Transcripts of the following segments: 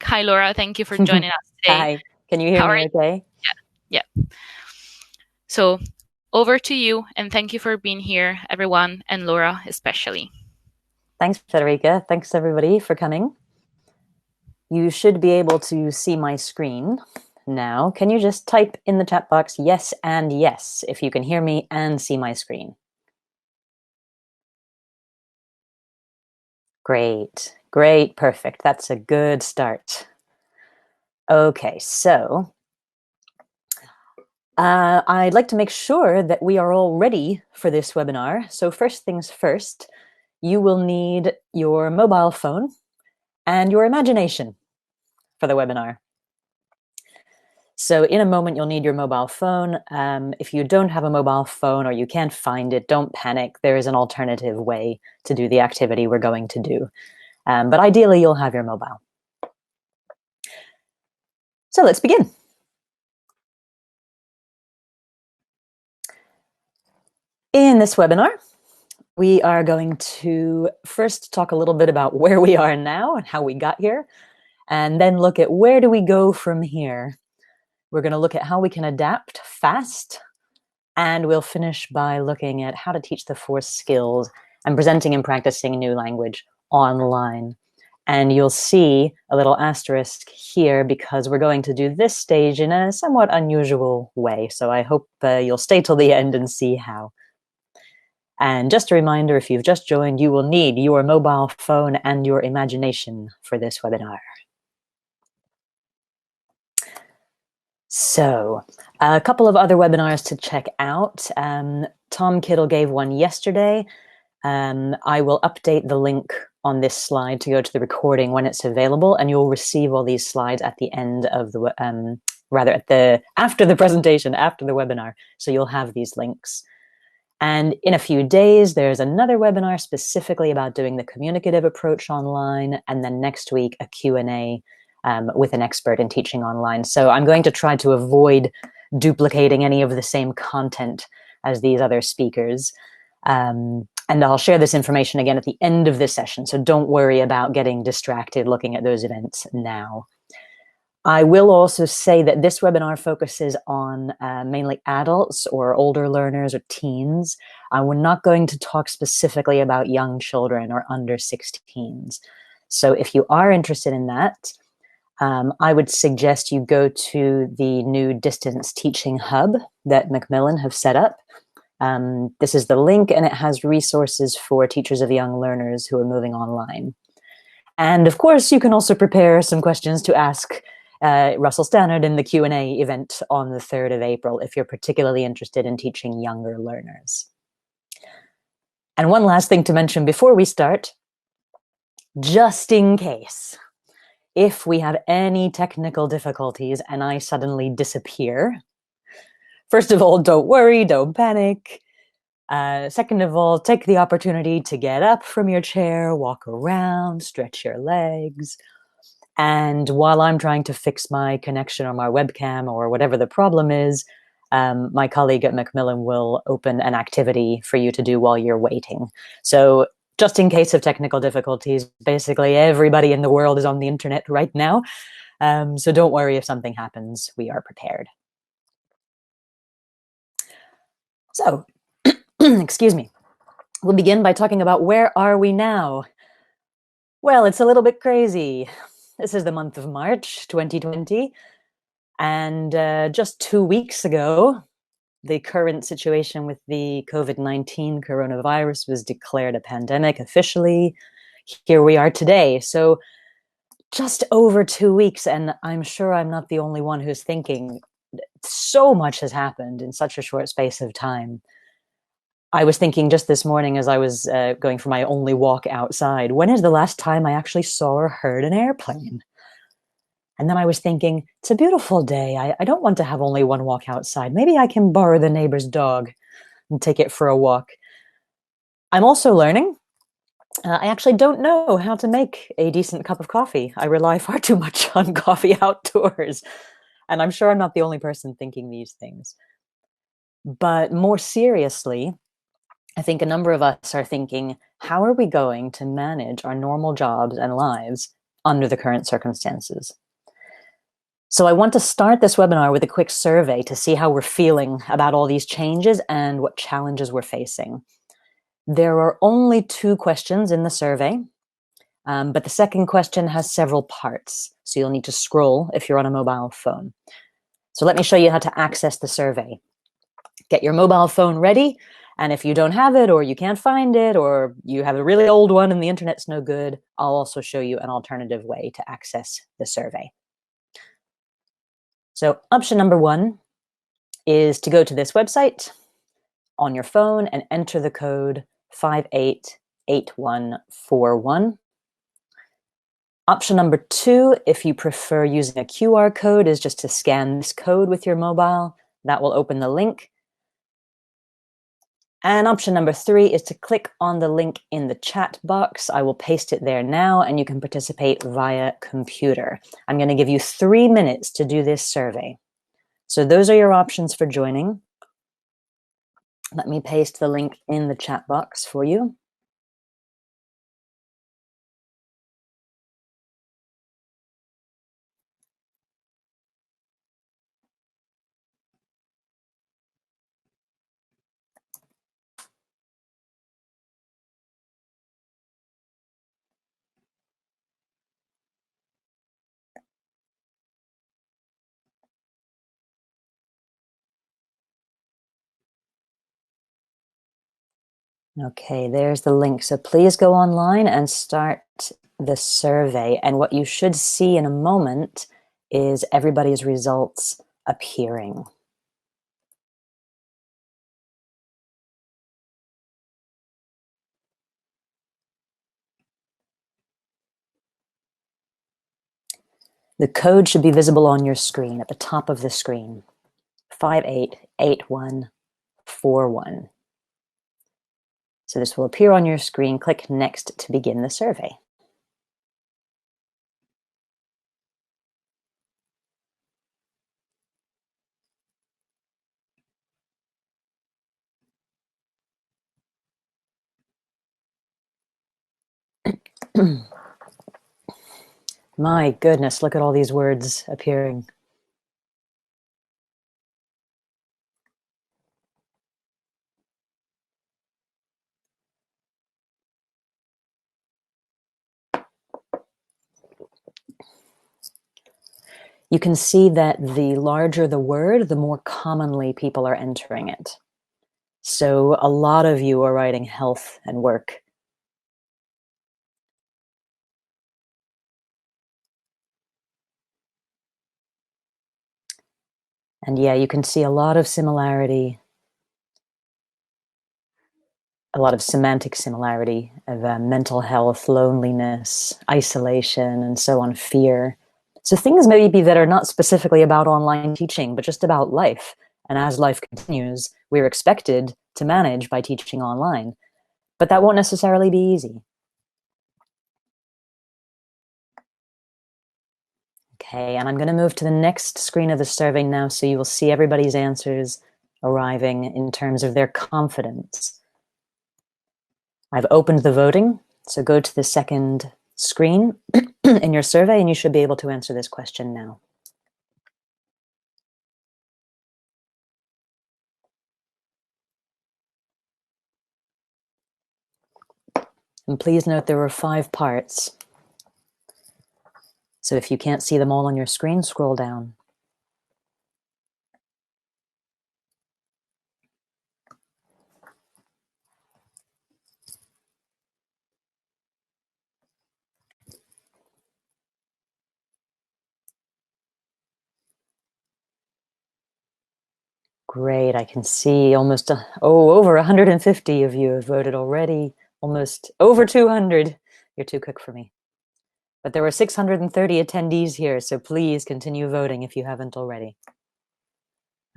Hi, Laura. Thank you for joining us today. Hi, can you hear How are me you? okay? Yeah. So, over to you, and thank you for being here, everyone, and Laura especially. Thanks, Federica. Thanks, everybody, for coming. You should be able to see my screen now. Can you just type in the chat box yes and yes if you can hear me and see my screen? Great, great, perfect. That's a good start. Okay, so I'd like to make sure that we are all ready for this webinar. So first things first, you will need your mobile phone and your imagination for the webinar. So in a moment, you'll need your mobile phone. If you don't have a mobile phone or you can't find it, don't panic. There is an alternative way to do the activity we're going to do. But ideally, you'll have your mobile. So let's begin. In this webinar, we are going to first talk a little bit about where we are now and how we got here, and then look at where do we go from here. We're going to look at how we can adapt fast, and we'll finish by looking at how to teach the 4 skills and presenting and practicing new language online. And you'll see a little asterisk here because we're going to do this stage in a somewhat unusual way. So I hope you'll stay till the end and see how. And just a reminder, if you've just joined, you will need your mobile phone and your imagination for this webinar. So, a couple of other webinars to check out. Tom Kittle gave one yesterday. I will update the link on this slide to go to the recording when it's available, and you'll receive all these slides at the end of the, after the presentation, after the webinar. So you'll have these links. And in a few days, there's another webinar specifically about doing the communicative approach online, and then next week, a Q&A with an expert in teaching online. So I'm going to try to avoid duplicating any of the same content as these other speakers. And I'll share this information again at the end of this session, so don't worry about getting distracted looking at those events now. I will also say that this webinar focuses on mainly adults or older learners or teens. We're not going to talk specifically about young children or under 16s. So if you are interested in that, I would suggest you go to the new distance teaching hub that Macmillan have set up. This is the link, and it has resources for teachers of young learners who are moving online. And of course, you can also prepare some questions to ask Russell Stannard in the Q&A event on the 3rd of April if you're particularly interested in teaching younger learners. And one last thing to mention before we start, just in case, if we have any technical difficulties and I suddenly disappear, first of all, don't worry, don't panic. Second of all, take the opportunity to get up from your chair, walk around, stretch your legs. And while I'm trying to fix my connection or my webcam or whatever the problem is, my colleague at Macmillan will open an activity for you to do while you're waiting. So just in case of technical difficulties, basically everybody in the world is on the internet right now. So don't worry if something happens, we are prepared. So, excuse me. We'll begin by talking about where are we now? Well, it's a little bit crazy. This is the month of March 2020. And just 2 weeks ago, the current situation with the COVID-19 coronavirus was declared a pandemic officially. Here we are today. So just over 2 weeks, and I'm sure I'm not the only one who's thinking so much has happened in such a short space of time. I was thinking just this morning as I was going for my only walk outside, when is the last time I actually saw or heard an airplane? And then I was thinking, it's a beautiful day. I don't want to have only one walk outside. Maybe I can borrow the neighbor's dog and take it for a walk. I'm also learning. I actually don't know how to make a decent cup of coffee. I rely far too much on coffee outdoors. And I'm sure I'm not the only person thinking these things. But more seriously, I think a number of us are thinking, how are we going to manage our normal jobs and lives under the current circumstances. So I want to start this webinar with a quick survey to see how we're feeling about all these changes and what challenges we're facing. There are only 2 questions in the survey, but the second question has several parts, so you'll need to scroll if you're on a mobile phone. So let me show you how to access the survey. Get your mobile phone ready, and if you don't have it, or you can't find it, or you have a really old one and the internet's no good, I'll also show you an alternative way to access the survey. So option number 1 is to go to this website on your phone and enter the code 588141. Option number 2, if you prefer using a QR code, is just to scan this code with your mobile. That will open the link. And option number 3 is to click on the link in the chat box. I will paste it there now, and you can participate via computer. I'm going to give you 3 minutes to do this survey. So those are your options for joining. Let me paste the link in the chat box for you. Okay, there's the link. So please go online and start the survey. And what you should see in a moment is everybody's results appearing. The code should be visible on your screen at the top of the screen. 588141. So this will appear on your screen. Click Next to begin the survey. My goodness, look at all these words appearing. You can see that the larger the word, the more commonly people are entering it. So a lot of you are writing health and work. And yeah, you can see a lot of similarity, a lot of semantic similarity of mental health, loneliness, isolation, and so on, fear. So things maybe that are not specifically about online teaching, but just about life. And as life continues, we're expected to manage by teaching online. But that won't necessarily be easy. Okay, and I'm going to move to the next screen of the survey now, so you will see everybody's answers arriving in terms of their confidence. I've opened the voting, so go to the second screen in your survey, and you should be able to answer this question now. And please note there were 5 parts. So if you can't see them all on your screen, scroll down. Great, I can see almost, over 150 of you have voted already, almost over 200. You're too quick for me. But there were 630 attendees here, so please continue voting if you haven't already.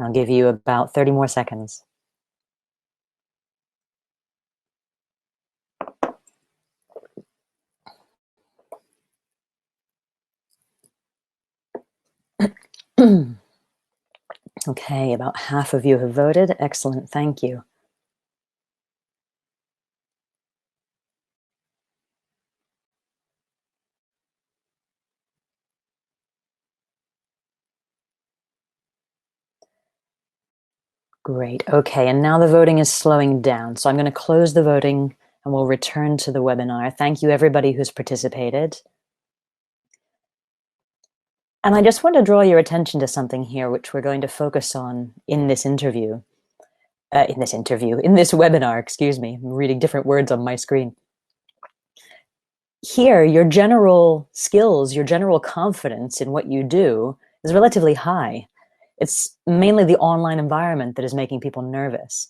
I'll give you about 30 more seconds. Okay, about half of you have voted. Excellent, thank you. Great. Okay, and now the voting is slowing down. So I'm going to close the voting and we'll return to the webinar. Thank you, everybody who's participated. And I just want to draw your attention to something here, which we're going to focus on in this interview. In this webinar, excuse me. I'm reading different words on my screen. Here, your general skills, your general confidence in what you do is relatively high. It's mainly the online environment that is making people nervous.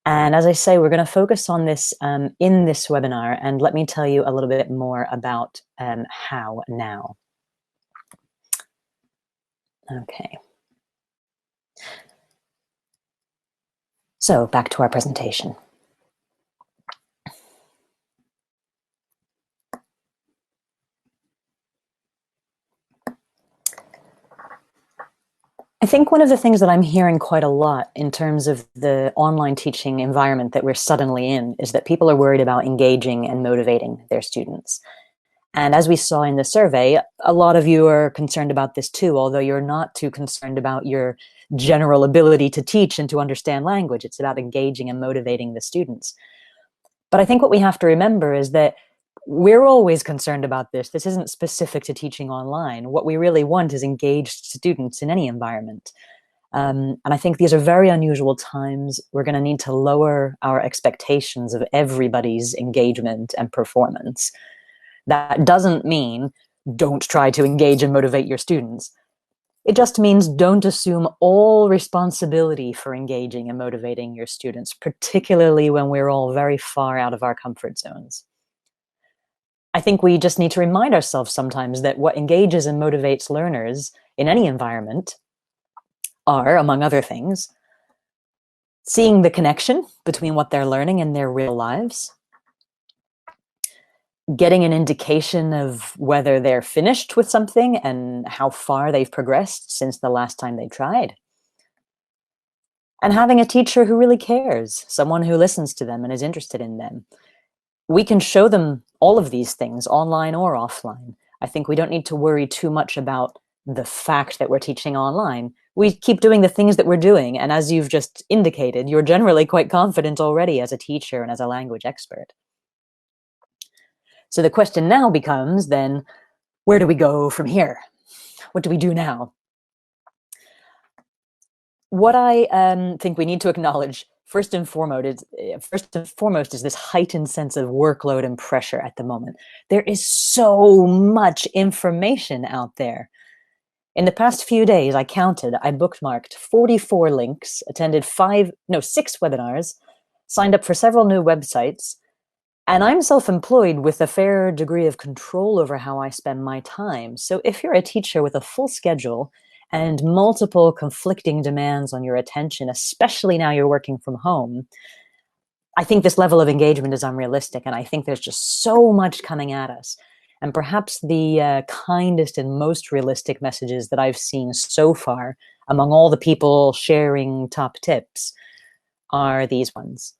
And as I say, we're going to focus on this in this webinar, and let me tell you a little bit more about how now. Okay. So back to our presentation. I think one of the things that I'm hearing quite a lot in terms of the online teaching environment that we're suddenly in is that people are worried about engaging and motivating their students. And as we saw in the survey, a lot of you are concerned about this too, although you're not too concerned about your general ability to teach and to understand language. It's about engaging and motivating the students. But I think what we have to remember is that we're always concerned about this. This isn't specific to teaching online. What we really want is engaged students in any environment. And I think these are very unusual times. We're going to need to lower our expectations of everybody's engagement and performance. That doesn't mean don't try to engage and motivate your students. It just means don't assume all responsibility for engaging and motivating your students, particularly when we're all very far out of our comfort zones. I think we just need to remind ourselves sometimes that what engages and motivates learners in any environment are, among other things, seeing the connection between what they're learning and their real lives, getting an indication of whether they're finished with something and how far they've progressed since the last time they tried, and having a teacher who really cares, someone who listens to them and is interested in them. We can show them all of these things, online or offline. I think we don't need to worry too much about the fact that we're teaching online. We keep doing the things that we're doing, and as you've just indicated, you're generally quite confident already as a teacher and as a language expert. So the question now becomes then, where do we go from here? What do we do now? What I think we need to acknowledge first and foremost is this heightened sense of workload and pressure at the moment. There is so much information out there. In the past few days, I bookmarked 44 links, attended 6 webinars, signed up for several new websites, and I'm self-employed with a fair degree of control over how I spend my time. So if you're a teacher with a full schedule and multiple conflicting demands on your attention, especially now you're working from home, I think this level of engagement is unrealistic, and I think there's just so much coming at us. And perhaps the kindest and most realistic messages that I've seen so far among all the people sharing top tips are these ones.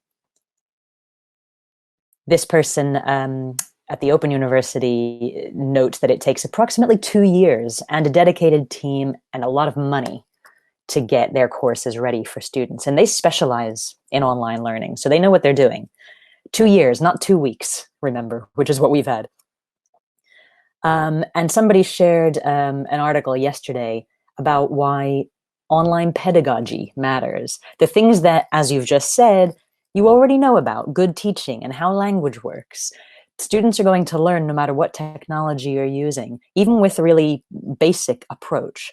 This person at the Open University notes that it takes approximately 2 years and a dedicated team and a lot of money to get their courses ready for students. And they specialize in online learning, so they know what they're doing. 2 years, not 2 weeks, remember, which is what we've had. And somebody shared an article yesterday about why online pedagogy matters. The things that, as you've just said, you already know about, good teaching and how language works. Students are going to learn no matter what technology you're using, even with a really basic approach.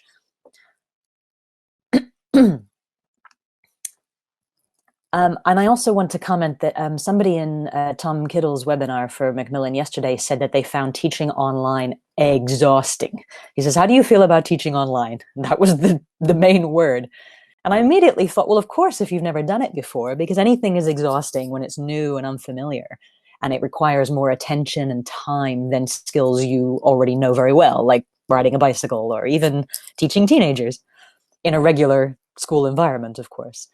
And I also want to comment that somebody in Tom Kittle's webinar for Macmillan yesterday said that they found teaching online exhausting. He says, how do you feel about teaching online? That was the main word. And I immediately thought, well, of course, if you've never done it before, because anything is exhausting when it's new and unfamiliar, and it requires more attention and time than skills you already know very well, like riding a bicycle or even teaching teenagers in a regular school environment, of course.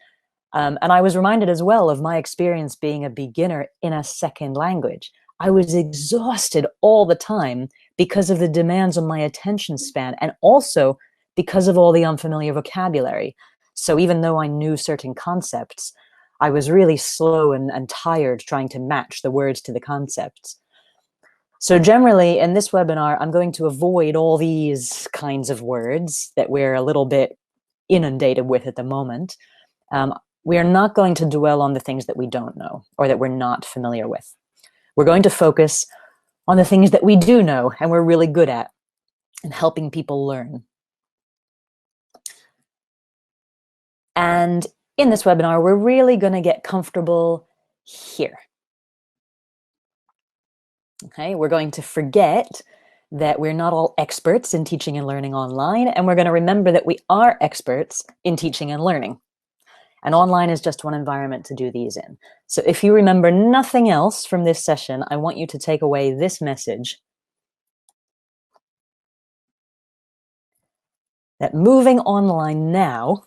And I was reminded as well of my experience being a beginner in a second language. I was exhausted all the time because of the demands on my attention span and also because of all the unfamiliar vocabulary. So even though I knew certain concepts, I was really slow and tired trying to match the words to the concepts. So generally in this webinar, I'm going to avoid all these kinds of words that we're a little bit inundated with at the moment. We are not going to dwell on the things that we don't know or that we're not familiar with. We're going to focus on the things that we do know and we're really good at and helping people learn. And in this webinar, we're really going to get comfortable here. Okay, we're going to forget that we're not all experts in teaching and learning online, and we're going to remember that we are experts in teaching and learning. And online is just one environment to do these in. So if you remember nothing else from this session, I want you to take away this message: that moving online now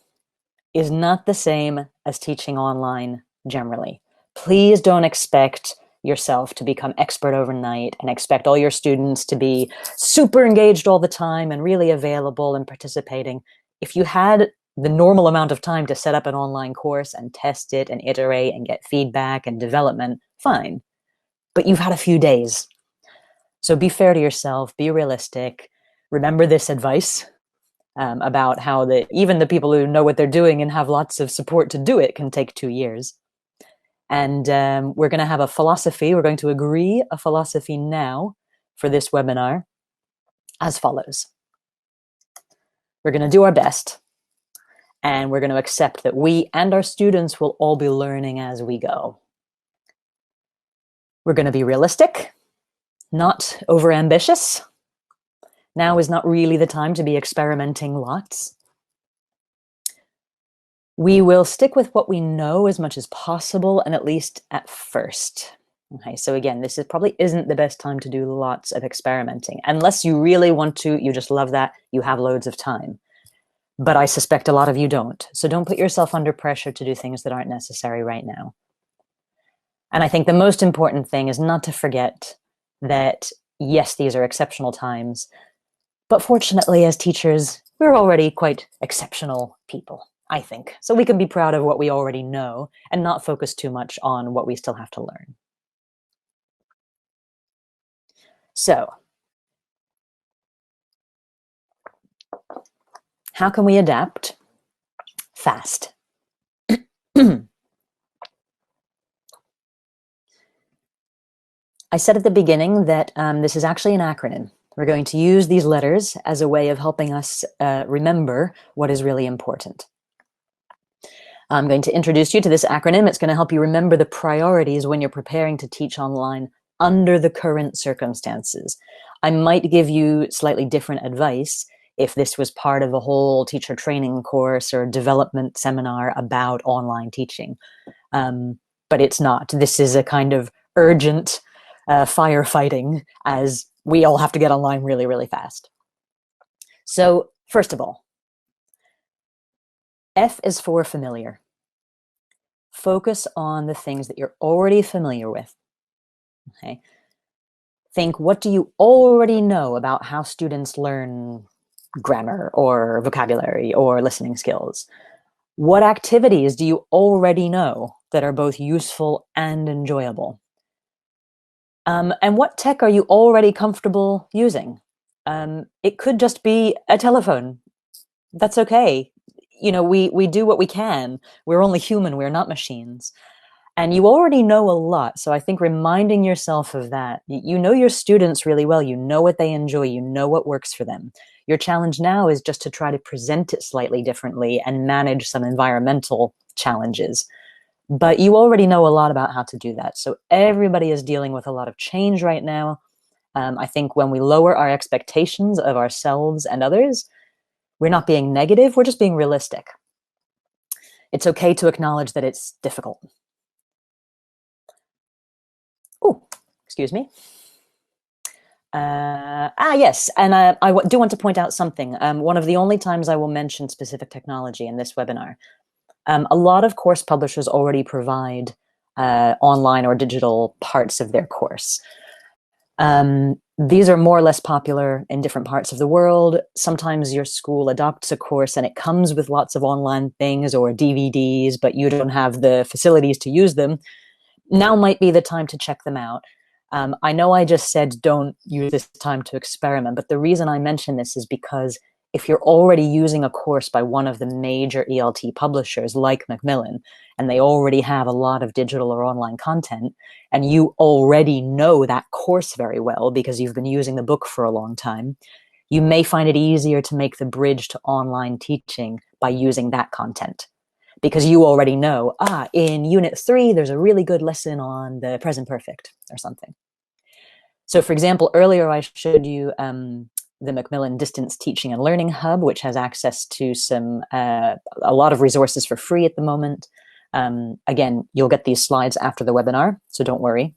is not the same as teaching online generally. Please don't expect yourself to become expert overnight and expect all your students to be super engaged all the time and really available and participating. If you had the normal amount of time to set up an online course and test it and iterate and get feedback and development, fine. But you've had a few days. So be fair to yourself, be realistic. Remember this advice about how even the people who know what they're doing and have lots of support to do it can take 2 years. And we're going to have a philosophy. We're going to agree a philosophy now for this webinar as follows. We're going to do our best, and we're going to accept that we and our students will all be learning as we go. We're going to be realistic, not overambitious. Now is not really the time to be experimenting lots. We will stick with what we know as much as possible, and at least at first. Okay, so again, this probably isn't the best time to do lots of experimenting. Unless you really want to, you just love that, you have loads of time. But I suspect a lot of you don't. So don't put yourself under pressure to do things that aren't necessary right now. And I think the most important thing is not to forget that, yes, these are exceptional times, but fortunately, as teachers, we're already quite exceptional people, I think. So we can be proud of what we already know and not focus too much on what we still have to learn. So, how can we adapt fast? I said at the beginning that this is actually an acronym. We're going to use these letters as a way of helping us remember what is really important. I'm going to introduce you to this acronym. It's going to help you remember the priorities when you're preparing to teach online under the current circumstances. I might give you slightly different advice if this was part of a whole teacher training course or development seminar about online teaching. But it's not. This is a kind of urgent firefighting as we all have to get online really, really fast. So first of all, F is for familiar. Focus on the things that you're already familiar with. Okay. Think, what do you already know about how students learn grammar or vocabulary or listening skills? What activities do you already know that are both useful and enjoyable? And what tech are you already comfortable using? It could just be a telephone. That's okay. You know, we do what we can. We're only human. We're not machines. And you already know a lot. So I think reminding yourself of that, you know your students really well. You know what they enjoy. You know what works for them. Your challenge now is just to try to present it slightly differently and manage some environmental challenges. But you already know a lot about how to do that. So everybody is dealing with a lot of change right now. I think when we lower our expectations of ourselves and others, we're not being negative, we're just being realistic. It's okay to acknowledge that it's difficult. Oh, excuse me. Yes, and I do want to point out something. One of the only times I will mention specific technology in this webinar. A lot of course publishers already provide online or digital parts of their course. These are more or less popular in different parts of the world. Sometimes your school adopts a course and it comes with lots of online things or DVDs, but you don't have the facilities to use them. Now might be the time to check them out. I know I just said don't use this time to experiment, but the reason I mention this is because if you're already using a course by one of the major ELT publishers like Macmillan, and they already have a lot of digital or online content, and you already know that course very well because you've been using the book for a long time, you may find it easier to make the bridge to online teaching by using that content. Because you already know, in Unit 3, there's a really good lesson on the present perfect or something. So, for example, earlier I showed you the Macmillan Distance Teaching and Learning Hub, which has access to a lot of resources for free at the moment. Again, you'll get these slides after the webinar, so don't worry.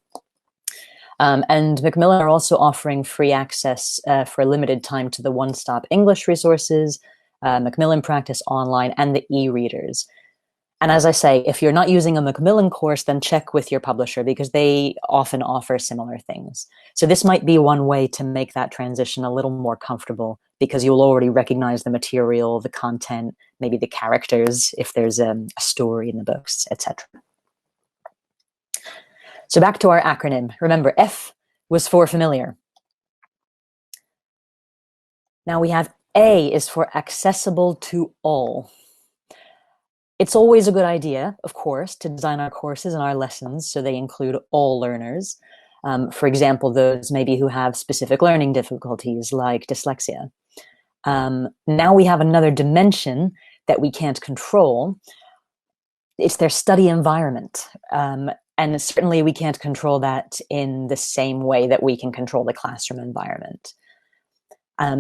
And Macmillan are also offering free access for a limited time to the one-stop English resources, Macmillan Practice Online, and the e-readers. And as I say, if you're not using a Macmillan course, then check with your publisher because they often offer similar things. So this might be one way to make that transition a little more comfortable because you'll already recognize the material, the content, maybe the characters, if there's a story in the books, etc. So back to our acronym. Remember, F was for familiar. Now we have A is for accessible to all. It's always a good idea, of course, to design our courses and our lessons so they include all learners. For example, those maybe who have specific learning difficulties like dyslexia. Now we have another dimension that we can't control. It's their study environment. And certainly we can't control that in the same way that we can control the classroom environment.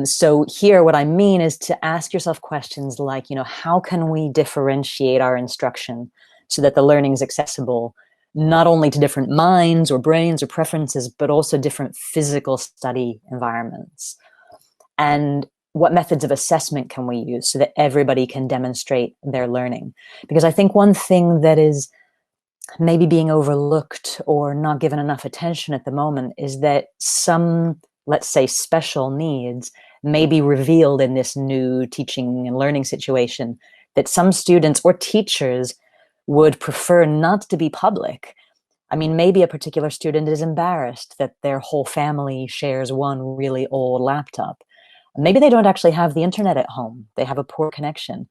So here, what I mean is to ask yourself questions like, how can we differentiate our instruction so that the learning is accessible not only to different minds or brains or preferences, but also different physical study environments? And what methods of assessment can we use so that everybody can demonstrate their learning? Because I think one thing that is maybe being overlooked or not given enough attention at the moment is that some, let's say, special needs may be revealed in this new teaching and learning situation, that some students or teachers would prefer not to be public. I mean, maybe a particular student is embarrassed that their whole family shares one really old laptop. Maybe they don't actually have the internet at home. They have a poor connection.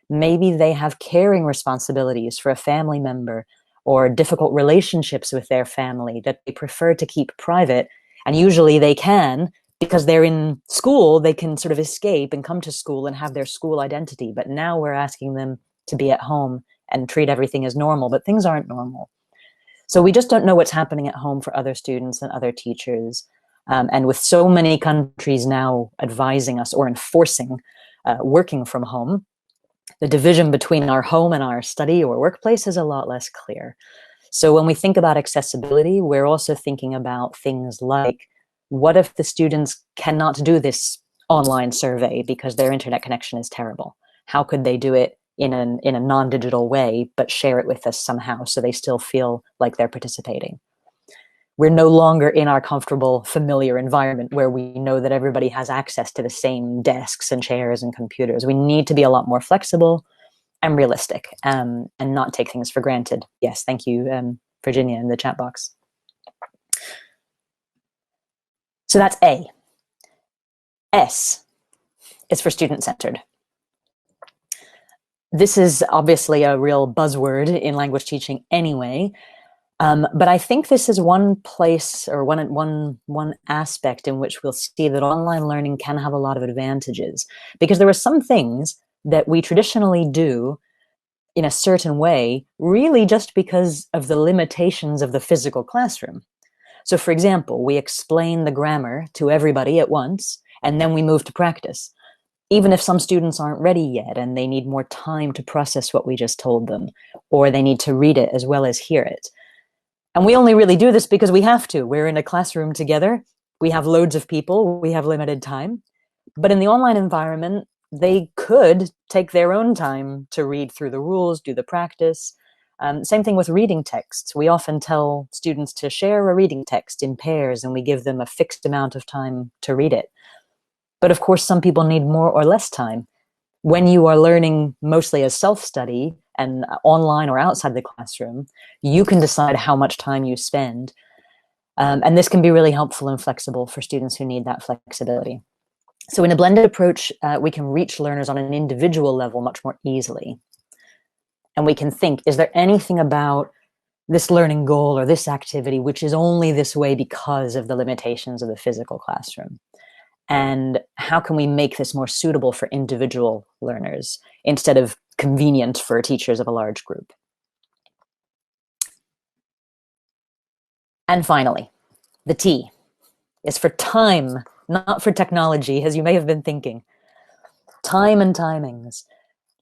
Maybe they have caring responsibilities for a family member or difficult relationships with their family that they prefer to keep private. And usually they can, because they're in school, they can sort of escape and come to school and have their school identity. But now we're asking them to be at home and treat everything as normal, but things aren't normal. So we just don't know what's happening at home for other students and other teachers. And with so many countries now advising us or enforcing working from home, the division between our home and our study or workplace is a lot less clear. So when we think about accessibility, we're also thinking about things like, what if the students cannot do this online survey because their internet connection is terrible? How could they do it in a non-digital way, but share it with us somehow so they still feel like they're participating? We're no longer in our comfortable, familiar environment where we know that everybody has access to the same desks and chairs and computers. We need to be a lot more flexible and realistic, and not take things for granted. Yes, thank you, Virginia, in the chat box. So that's A. S is for student-centered. This is obviously a real buzzword in language teaching anyway, but I think this is one place or one aspect in which we'll see that online learning can have a lot of advantages, because there are some things that we traditionally do in a certain way, really just because of the limitations of the physical classroom. So for example, we explain the grammar to everybody at once, and then we move to practice, even if some students aren't ready yet and they need more time to process what we just told them, or they need to read it as well as hear it. And we only really do this because we have to. We're in a classroom together. We have loads of people. We have limited time. But in the online environment, they could take their own time to read through the rules, do the practice. Same thing with reading texts. We often tell students to share a reading text in pairs, and we give them a fixed amount of time to read it. But of course, some people need more or less time. When you are learning mostly as self-study and online or outside the classroom, you can decide how much time you spend. And this can be really helpful and flexible for students who need that flexibility. So in a blended approach, we can reach learners on an individual level much more easily. And we can think, is there anything about this learning goal or this activity which is only this way because of the limitations of the physical classroom? And how can we make this more suitable for individual learners instead of convenient for teachers of a large group? And finally, the T is for time, not for technology, as you may have been thinking. Time and timings.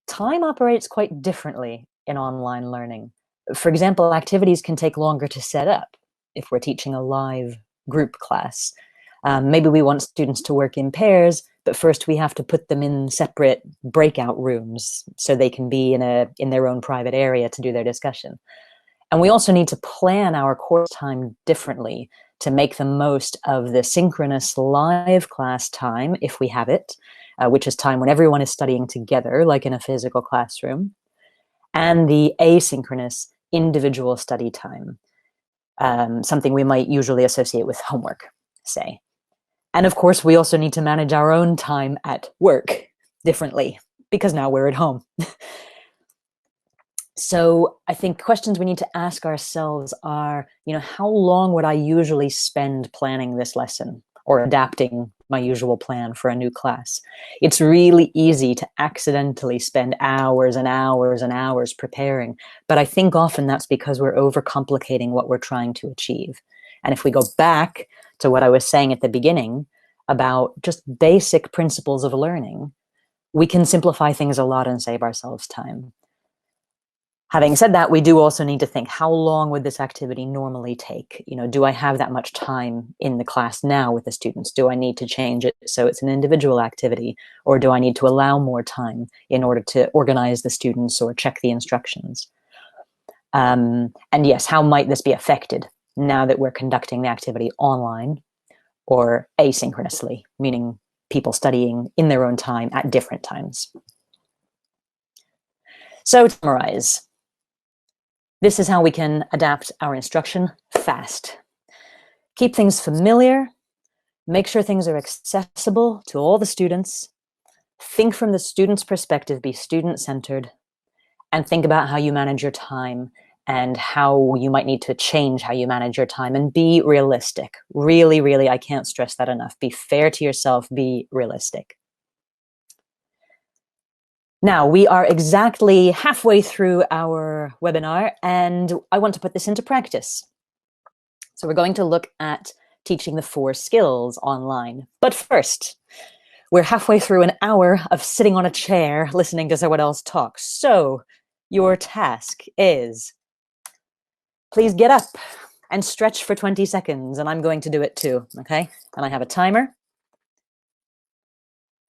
Time operates quite differently in online learning. For example, activities can take longer to set up if we're teaching a live group class. Maybe we want students to work in pairs, but first we have to put them in separate breakout rooms so they can be in their own private area to do their discussion. And we also need to plan our course time differently to make the most of the synchronous live class time, if we have it, which is time when everyone is studying together, like in a physical classroom, and the asynchronous individual study time, something we might usually associate with homework, say. And of course, we also need to manage our own time at work differently, because now we're at home. So I think questions we need to ask ourselves are, how long would I usually spend planning this lesson or adapting my usual plan for a new class? It's really easy to accidentally spend hours and hours and hours preparing, but I think often that's because we're overcomplicating what we're trying to achieve. And if we go back to what I was saying at the beginning about just basic principles of learning, we can simplify things a lot and save ourselves time. Having said that, we do also need to think, how long would this activity normally take? Do I have that much time in the class now with the students? Do I need to change it so it's an individual activity? Or do I need to allow more time in order to organize the students or check the instructions? And yes, how might this be affected now that we're conducting the activity online or asynchronously, meaning people studying in their own time at different times? So to summarize, this is how we can adapt our instruction fast. Keep things familiar, make sure things are accessible to all the students, think from the student's perspective, be student-centered, and think about how you manage your time and how you might need to change how you manage your time, and be realistic. Really, really, I can't stress that enough. Be fair to yourself, be realistic. Now, we are exactly halfway through our webinar, and I want to put this into practice. So we're going to look at teaching the 4 skills online. But first, we're halfway through an hour of sitting on a chair listening to someone else talk. So your task is, please get up and stretch for 20 seconds, and I'm going to do it too, okay? And I have a timer.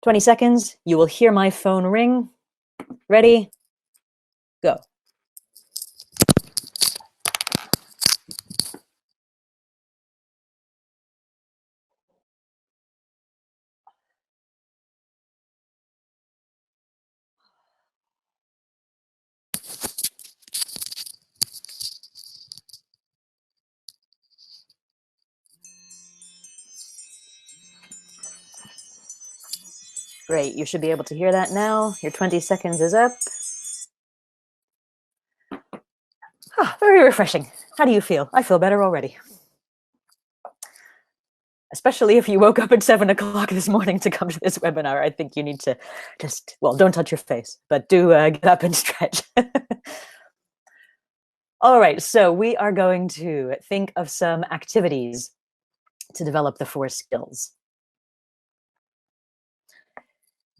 20 seconds, you will hear my phone ring. Ready? Go. Great, you should be able to hear that now. Your 20 seconds is up. Very refreshing. How do you feel? I feel better already. Especially if you woke up at 7 o'clock this morning to come to this webinar, I think you need to just, well, don't touch your face, but do get up and stretch. All right, so we are going to think of some activities to develop the 4 skills.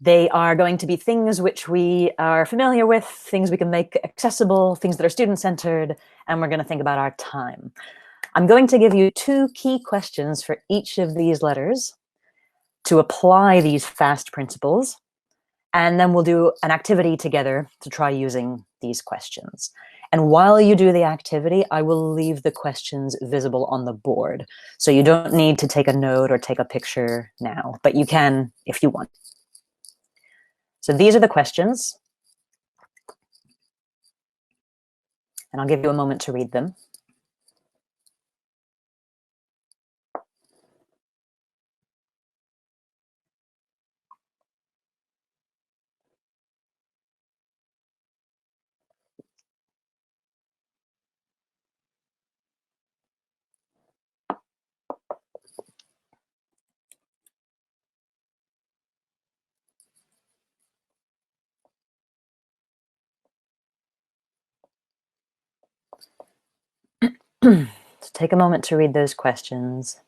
They are going to be things which we are familiar with, things we can make accessible, things that are student-centered, and we're going to think about our time. I'm going to give you 2 key questions for each of these letters to apply these FAST principles, and then we'll do an activity together to try using these questions. And while you do the activity, I will leave the questions visible on the board. So you don't need to take a note or take a picture now, but you can if you want. So these are the questions. And I'll give you a moment to read them. So take a moment to read those questions.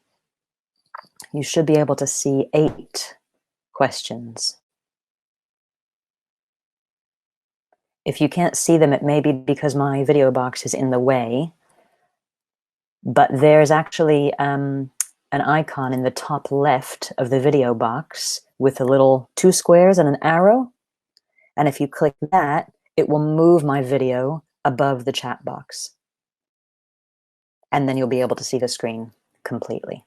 You should be able to see 8 questions. If you can't see them, it may be because my video box is in the way, but there's actually an icon in the top left of the video box with a little 2 squares and an arrow. And if you click that, it will move my video above the chat box. And then you'll be able to see the screen completely.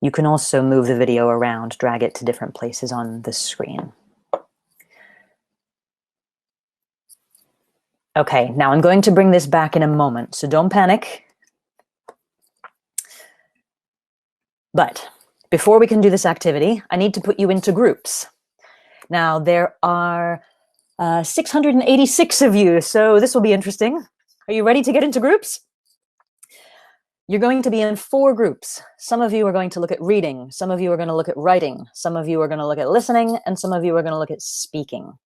You can also move the video around, drag it to different places on the screen. Okay, now I'm going to bring this back in a moment, so don't panic. But before we can do this activity, I need to put you into groups. Now, there are 686 of you, so this will be interesting. Are you ready to get into groups? You're going to be in 4 groups. Some of you are going to look at reading, some of you are going to look at writing, some of you are going to look at listening, and some of you are going to look at speaking.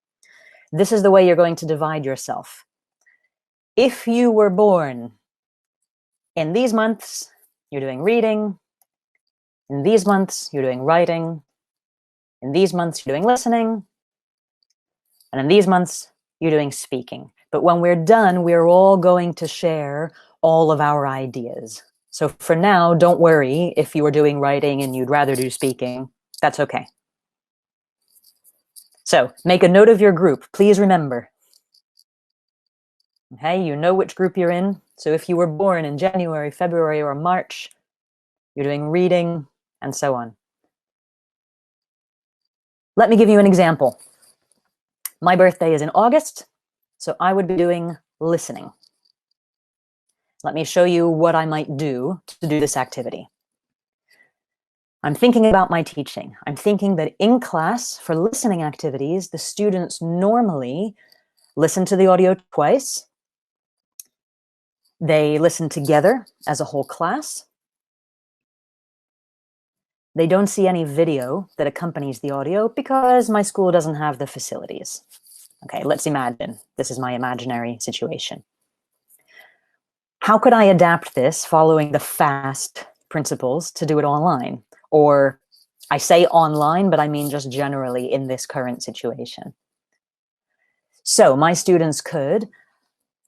This is the way you're going to divide yourself. If you were born in these months, you're doing reading. In these months, you're doing writing. In these months, you're doing listening. And in these months, you're doing speaking. But when we're done, we're all going to share all of our ideas. So for now, don't worry if you were doing writing and you'd rather do speaking. That's okay. So make a note of your group. Please remember. Okay, you know which group you're in. So if you were born in January, February, or March, you're doing reading, and so on. Let me give you an example. My birthday is in August, so I would be doing listening. Let me show you what I might do to do this activity. I'm thinking about my teaching. I'm thinking that in class, for listening activities, the students normally listen to the audio twice. They listen together as a whole class. They don't see any video that accompanies the audio because my school doesn't have the facilities. Okay, let's imagine. This is my imaginary situation. How could I adapt this following the FAST principles to do it online? Or I say online, but I mean just generally in this current situation. So my students could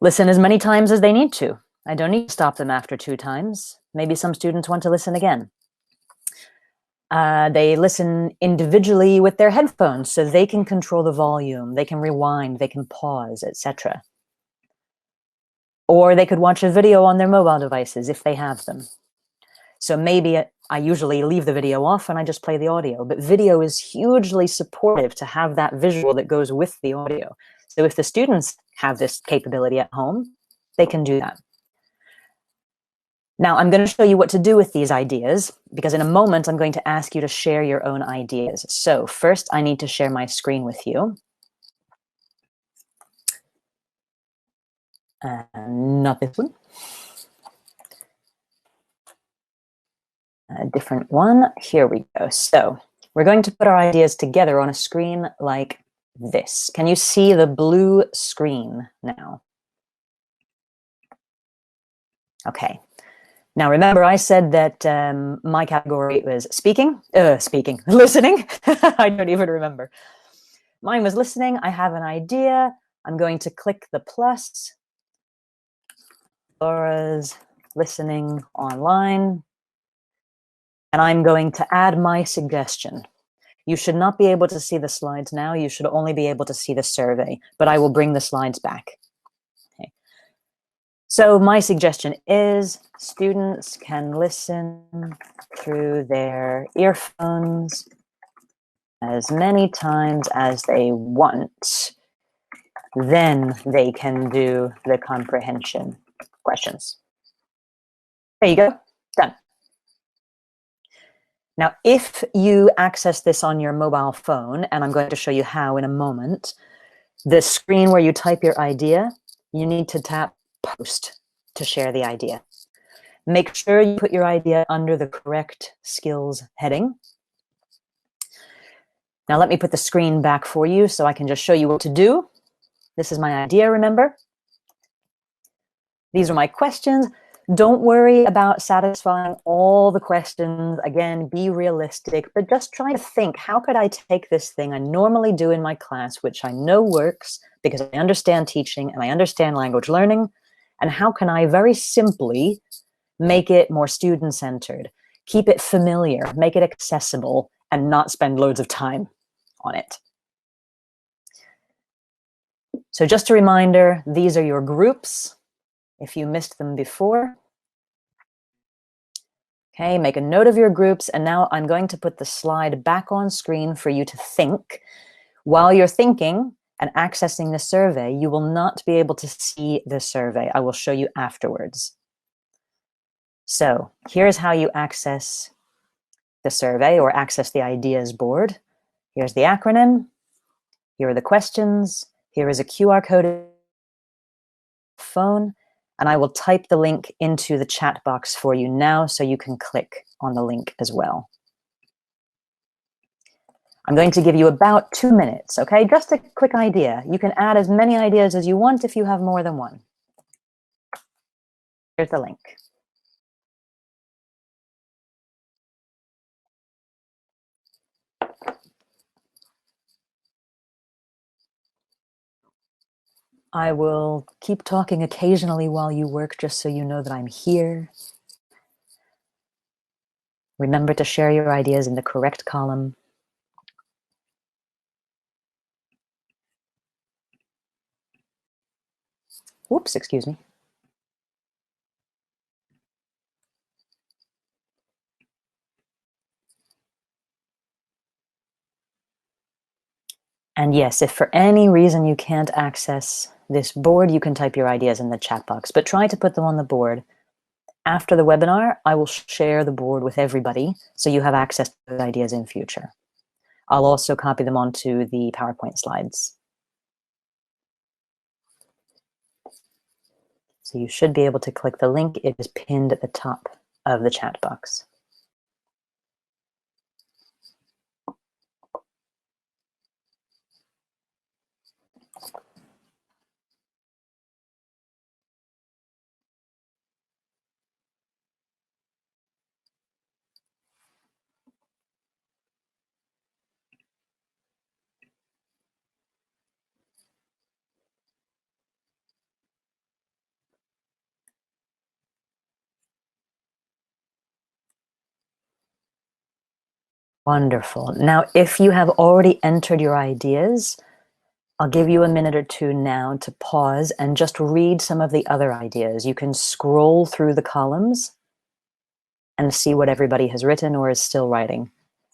listen as many times as they need to. I don't need to stop them after 2 times. Maybe some students want to listen again. They listen individually with their headphones, so they can control the volume, they can rewind, they can pause, etc. Or they could watch a video on their mobile devices if they have them. So maybe I usually leave the video off and I just play the audio, but video is hugely supportive to have that visual that goes with the audio. So if the students have this capability at home, they can do that. Now, I'm going to show you what to do with these ideas, because in a moment, I'm going to ask you to share your own ideas. So first, I need to share my screen with you. Not this one. A different one. Here we go. So we're going to put our ideas together on a screen like this. Can you see the blue screen now? Okay. Now, remember, I said that my category was listening. I don't even remember. Mine was listening. I have an idea. I'm going to click the plus. Laura's listening online. And I'm going to add my suggestion. You should not be able to see the slides now. You should only be able to see the survey, but I will bring the slides back. Okay. So my suggestion is students can listen through their earphones as many times as they want. Then they can do the comprehension questions. There you go, done. Now, if you access this on your mobile phone, and I'm going to show you how in a moment, the screen where you type your idea, you need to tap post to share the idea. Make sure you put your idea under the correct skills heading. Now let me put the screen back for you so I can just show you what to do. This is my idea, remember? These are my questions. Don't worry about satisfying all the questions. Again, be realistic, but just try to think, how could I take this thing I normally do in my class, which I know works because I understand teaching and I understand language learning, and how can I very simply make it more student-centered, keep it familiar, make it accessible, and not spend loads of time on it. So just a reminder, these are your groups. If you missed them before, okay, make a note of your groups. And now I'm going to put the slide back on screen for you to think. While you're thinking and accessing the survey, you will not be able to see the survey. I will show you afterwards. So here's how you access the survey or access the ideas board. Here's the acronym. Here are the questions. Here is a QR code phone, and I will type the link into the chat box for you now so you can click on the link as well. I'm going to give you about 2 minutes, okay? Just a quick idea. You can add as many ideas as you want if you have more than one. Here's the link. I will keep talking occasionally while you work just so you know that I'm here. Remember to share your ideas in the correct column. Whoops, excuse me. And yes, if for any reason you can't access this board, you can type your ideas in the chat box, but try to put them on the board. After the webinar, I will share the board with everybody so you have access to those ideas in future. I'll also copy them onto the PowerPoint slides. So you should be able to click the link. It is pinned at the top of the chat box. Wonderful. Now, if you have already entered your ideas, I'll give you a minute or two now to pause and just read some of the other ideas. You can scroll through the columns and see what everybody has written or is still writing.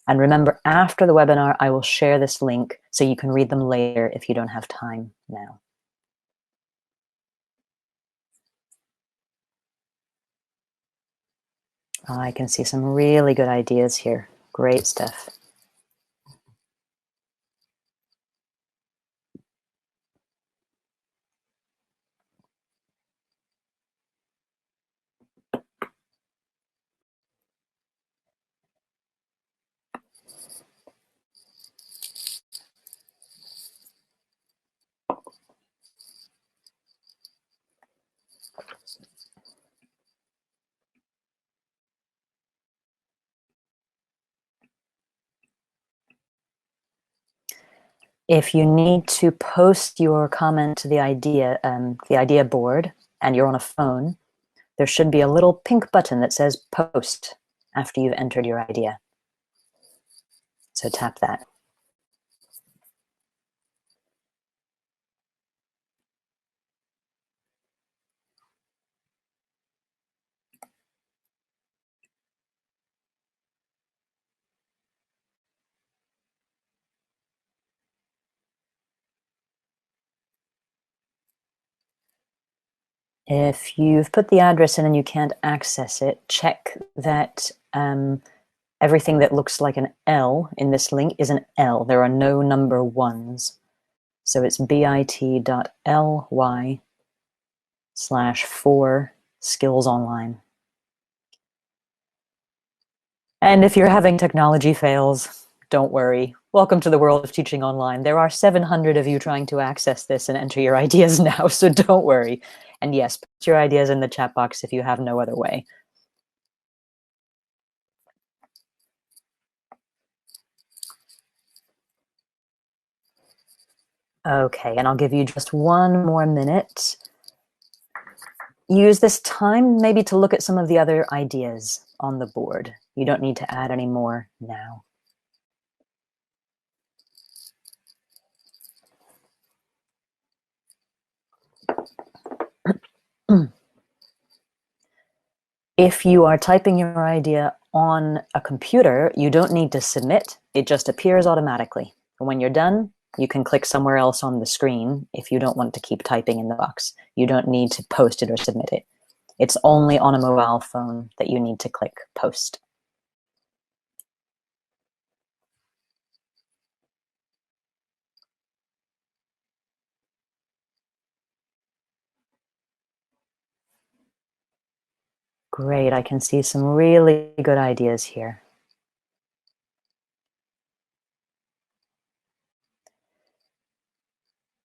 And remember, after the webinar, I will share this link so you can read them later if you don't have time now. I can see some really good ideas here. Great stuff. If you need to post your comment to the idea board and you're on a phone, there should be a little pink button that says post after you've entered your idea. So tap that. If you've put the address in and you can't access it, check that everything that looks like an L in this link is an L. There are no number ones. So it's bit.ly/4skillsonline. And if you're having technology fails, don't worry. Welcome to the world of teaching online. There are 700 of you trying to access this and enter your ideas now, so don't worry. And yes, put your ideas in the chat box if you have no other way. Okay, and I'll give you just one more minute. Use this time maybe to look at some of the other ideas on the board. You don't need to add any more now. If you are typing your idea on a computer, you don't need to submit. It just appears automatically. And when you're done, you can click somewhere else on the screen if you don't want to keep typing in the box. You don't need to post it or submit it. It's only on a mobile phone that you need to click post. Great, I can see some really good ideas here.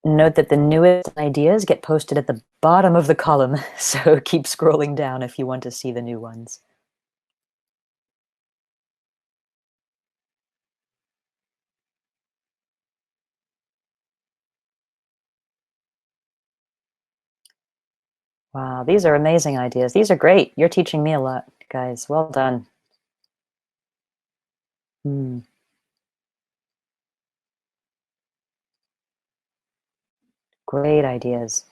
Note that the newest ideas get posted at the bottom of the column, so keep scrolling down if you want to see the new ones. Wow, these are amazing ideas. These are great. You're teaching me a lot, guys. Well done. Great ideas.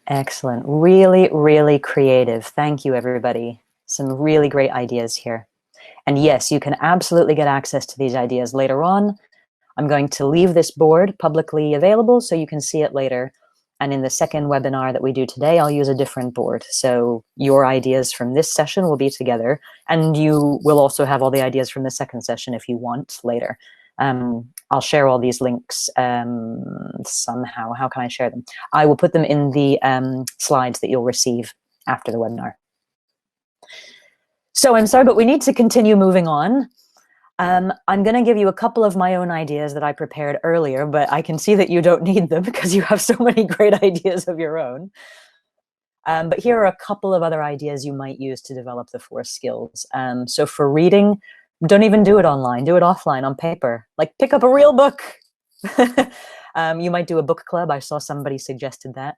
Excellent. Really, really creative. Thank you, everybody. Some really great ideas here. And yes, you can absolutely get access to these ideas later on. I'm going to leave this board publicly available so you can see it later. And in the second webinar that we do today, I'll use a different board. So your ideas from this session will be together, and you will also have all the ideas from the second session if you want later. I'll share all these links somehow. How can I share them? I will put them in the slides that you'll receive after the webinar. So I'm sorry, but we need to continue moving on. I'm going to give you a couple of my own ideas that I prepared earlier, but I can see that you don't need them because you have so many great ideas of your own. But here are a couple of other ideas you might use to develop the 4 skills. So for reading, don't even do it online. Do it offline on paper. Like pick up a real book. You might do a book club. I saw somebody suggested that.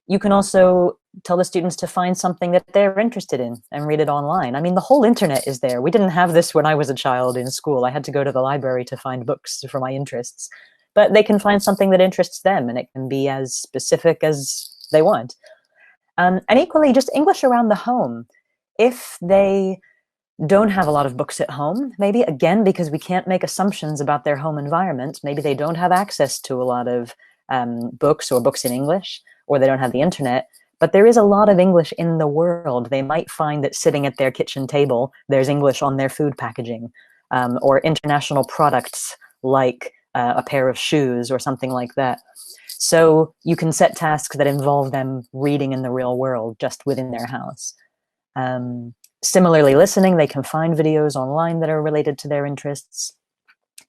You can also tell the students to find something that they're interested in and read it online. I mean, the whole internet is there. We didn't have this when I was a child in school. I had to go to the library to find books for my interests. But they can find something that interests them, and it can be as specific as they want. And equally, just English around the home. If they don't have a lot of books at home, maybe, again, because we can't make assumptions about their home environment, maybe they don't have access to a lot of books or books in English, or they don't have the internet, but there is a lot of English in the world. They might find that sitting at their kitchen table, there's English on their food packaging, or international products like a pair of shoes or something like that. So you can set tasks that involve them reading in the real world just within their house. Similarly, listening, they can find videos online that are related to their interests.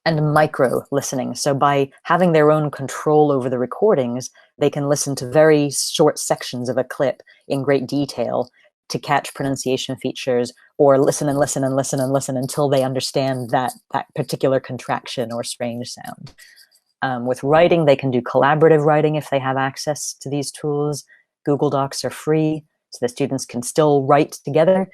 And micro listening. So by having their own control over the recordings, they can listen to very short sections of a clip in great detail to catch pronunciation features, or listen and listen and listen and listen until they understand that particular contraction or strange sound. With writing, they can do collaborative writing if they have access to these tools. Google Docs are free, so the students can still write together.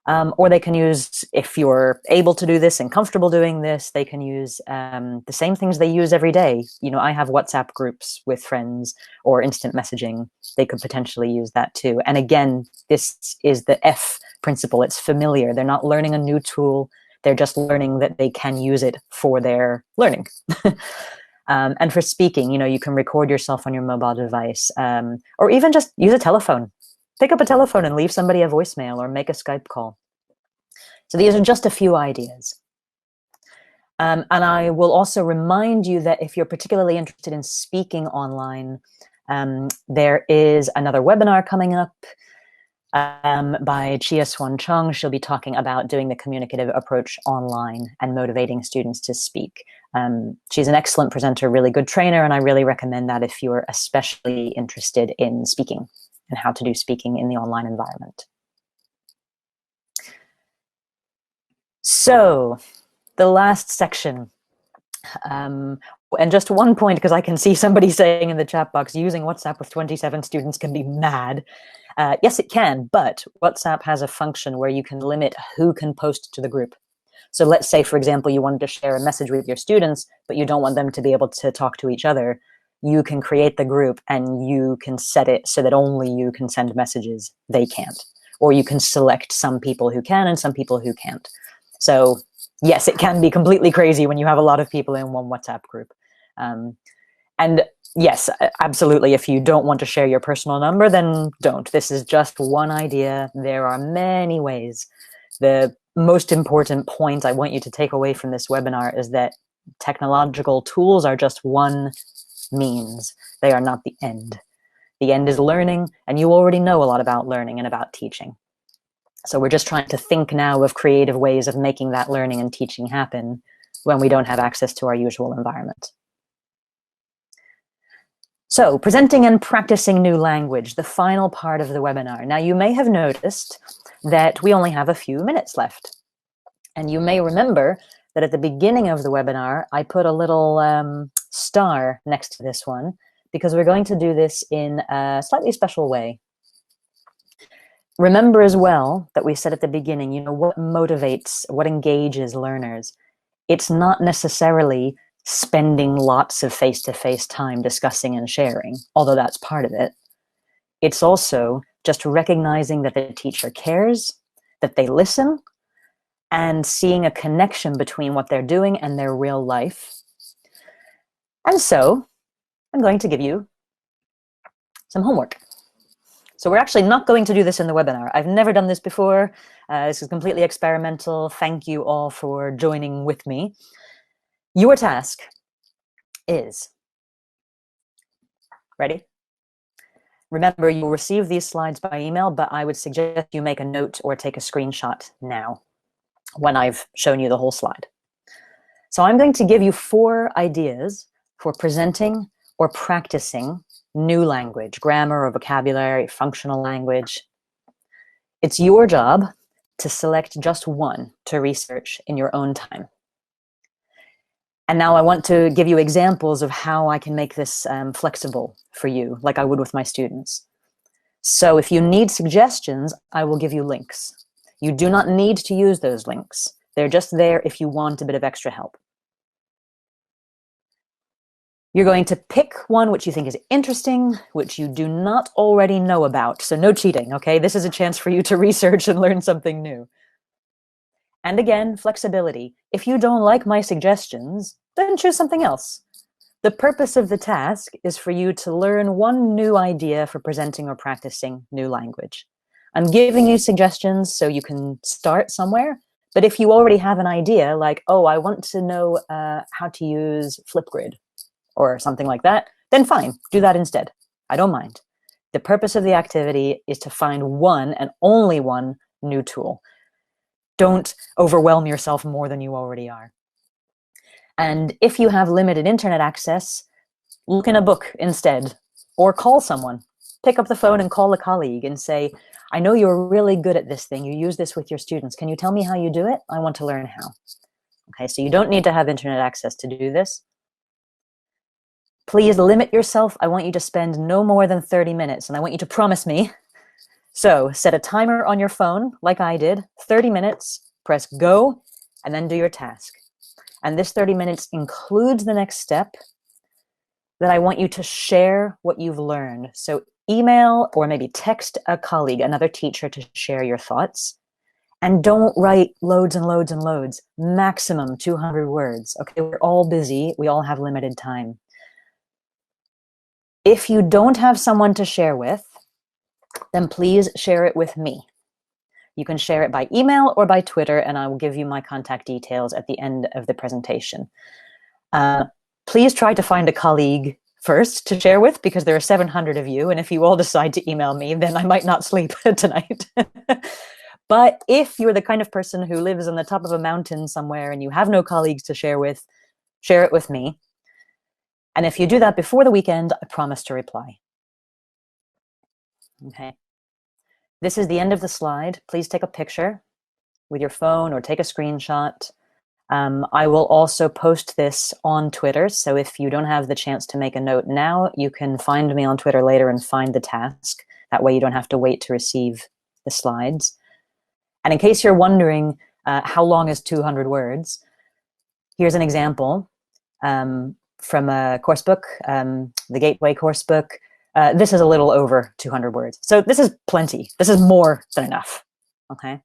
Or they can use, if you're able to do this and comfortable doing this, they can use the same things they use every day. You know, I have WhatsApp groups with friends or instant messaging. They could potentially use that too. And again, this is the F principle. It's familiar. They're not learning a new tool. They're just learning that they can use it for their learning. And for speaking, you know, you can record yourself on your mobile device, or even just use a telephone. Pick up a telephone and leave somebody a voicemail or make a Skype call. So these are just a few ideas. And I will also remind you that if you're particularly interested in speaking online, there is another webinar coming up by Chia Swan Chung. She'll be talking about doing the communicative approach online and motivating students to speak. She's an excellent presenter, really good trainer, and I really recommend that if you're especially interested in speaking and how to do speaking in the online environment. So the last section, and just one point, because I can see somebody saying in the chat box, using WhatsApp with 27 students can be mad. Yes, it can, but WhatsApp has a function where you can limit who can post to the group. So let's say, for example, you wanted to share a message with your students, but you don't want them to be able to talk to each other. You can create the group and you can set it so that only you can send messages, they can't. Or you can select some people who can and some people who can't. So yes, it can be completely crazy when you have a lot of people in one WhatsApp group. And yes, absolutely, if you don't want to share your personal number, then don't. This is just one idea. There are many ways. The most important point I want you to take away from this webinar is that technological tools are just one means. They are not the end. The end is learning, and you already know a lot about learning and about teaching. So we're just trying to think now of creative ways of making that learning and teaching happen when we don't have access to our usual environment. So presenting and practicing new language, the final part of the webinar. Now you may have noticed that we only have a few minutes left. And you may remember that at the beginning of the webinar, I put a little star next to this one, because we're going to do this in a slightly special way. Remember as well that we said at the beginning, you know, what motivates, what engages learners? It's not necessarily spending lots of face-to-face time discussing and sharing, although that's part of it. It's also just recognizing that the teacher cares, that they listen, and seeing a connection between what they're doing and their real life. And so I'm going to give you some homework. So we're actually not going to do this in the webinar. I've never done this before. This is completely experimental. Thank you all for joining with me. Your task is, ready? Remember, you'll receive these slides by email, but I would suggest you make a note or take a screenshot now when I've shown you the whole slide. So I'm going to give you 4 ideas for presenting or practicing new language, grammar or vocabulary, functional language. It's your job to select just one to research in your own time. And now I want to give you examples of how I can make this flexible for you, like I would with my students. So if you need suggestions, I will give you links. You do not need to use those links. They're just there if you want a bit of extra help. You're going to pick one which you think is interesting, which you do not already know about. So no cheating, okay? This is a chance for you to research and learn something new. And again, flexibility. If you don't like my suggestions, then choose something else. The purpose of the task is for you to learn one new idea for presenting or practicing new language. I'm giving you suggestions so you can start somewhere. But if you already have an idea, like, oh, I want to know how to use Flipgrid, or something like that, then fine, do that instead. I don't mind. The purpose of the activity is to find one and only one new tool. Don't overwhelm yourself more than you already are. And if you have limited internet access, look in a book instead, or call someone. pick up the phone and call a colleague and say, I know you're really good at this thing. You use this with your students. Can you tell me how you do it? I want to learn how. Okay, so you don't need to have internet access to do this. Please limit yourself. I want you to spend no more than 30 minutes, and I want you to promise me. So set a timer on your phone, like I did, 30 minutes, press go, and then do your task. And this 30 minutes includes the next step, that I want you to share what you've learned. So email or maybe text a colleague, another teacher, to share your thoughts. And don't write loads and loads and loads, maximum 200 words. Okay, we're all busy. We all have limited time. If you don't have someone to share with, then please share it with me. You can share it by email or by Twitter, and I will give you my contact details at the end of the presentation. Please try to find a colleague first to share with, because there are 700 of you, and if you all decide to email me, then I might not sleep tonight. But if you're the kind of person who lives on the top of a mountain somewhere and you have no colleagues to share with, share it with me. And if you do that before the weekend, I promise to reply. Okay. This is the end of the slide. Please take a picture with your phone or take a screenshot. I will also post this on Twitter. So if you don't have the chance to make a note now, you can find me on Twitter later and find the task. That way you don't have to wait to receive the slides. And in case you're wondering how long is 200 words, here's an example from a course book, the Gateway course book. This is a little over 200 words. So this is plenty. This is more than enough. Okay.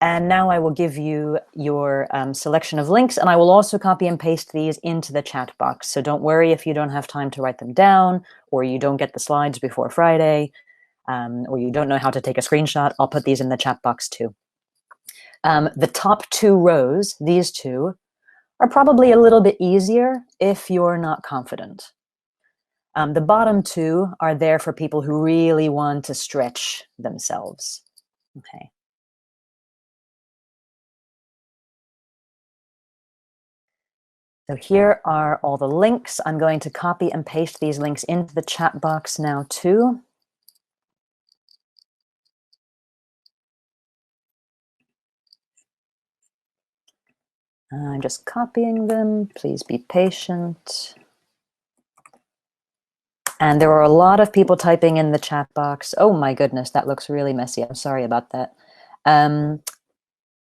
And now I will give you your selection of links, and I will also copy and paste these into the chat box. So don't worry if you don't have time to write them down, or you don't get the slides before Friday, or you don't know how to take a screenshot. I'll put these in the chat box too. The top 2 rows, these two, are probably a little bit easier if you're not confident. The bottom 2 are there for people who really want to stretch themselves. Okay. So here are all the links. I'm going to copy and paste these links into the chat box now too. I'm just copying them. Please be patient. And there are a lot of people typing in the chat box. Oh my goodness, that looks really messy. I'm sorry about that.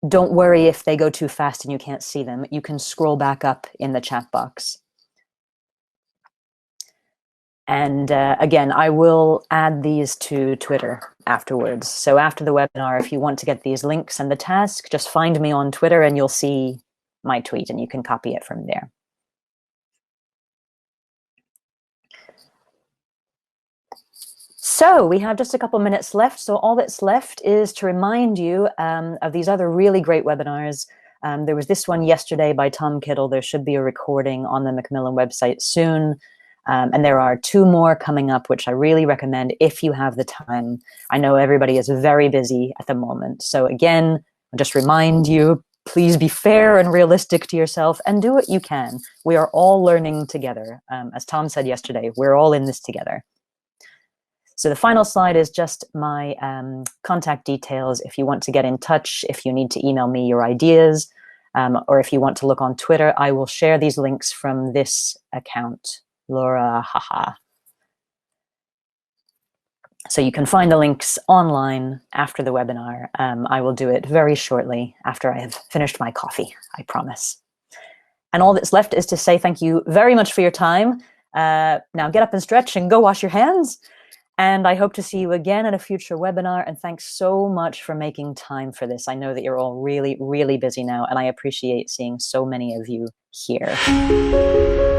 Don't worry if they go too fast and you can't see them. You can scroll back up in the chat box. And again, I will add these to Twitter afterwards. So after the webinar, if you want to get these links and the task, just find me on Twitter and you'll see my tweet and you can copy it from there. So we have just a couple minutes left. So all that's left is to remind you of these other really great webinars. There was this one yesterday by Tom Kittle. There should be a recording on the Macmillan website soon. And there are 2 more coming up, which I really recommend if you have the time. I know everybody is very busy at the moment. So again, I'll just remind you, please be fair and realistic to yourself and do what you can. We are all learning together. As Tom said yesterday, we're all in this together. So the final slide is just my contact details. If you want to get in touch, if you need to email me your ideas, or if you want to look on Twitter, I will share these links from this account, Laura Haha. So you can find the links online after the webinar. I will do it very shortly after I have finished my coffee, I promise. And all that's left is to say thank you very much for your time. Now get up and stretch and go wash your hands. And I hope to see you again at a future webinar. And thanks so much for making time for this. I know that you're all really, really busy now, and I appreciate seeing so many of you here.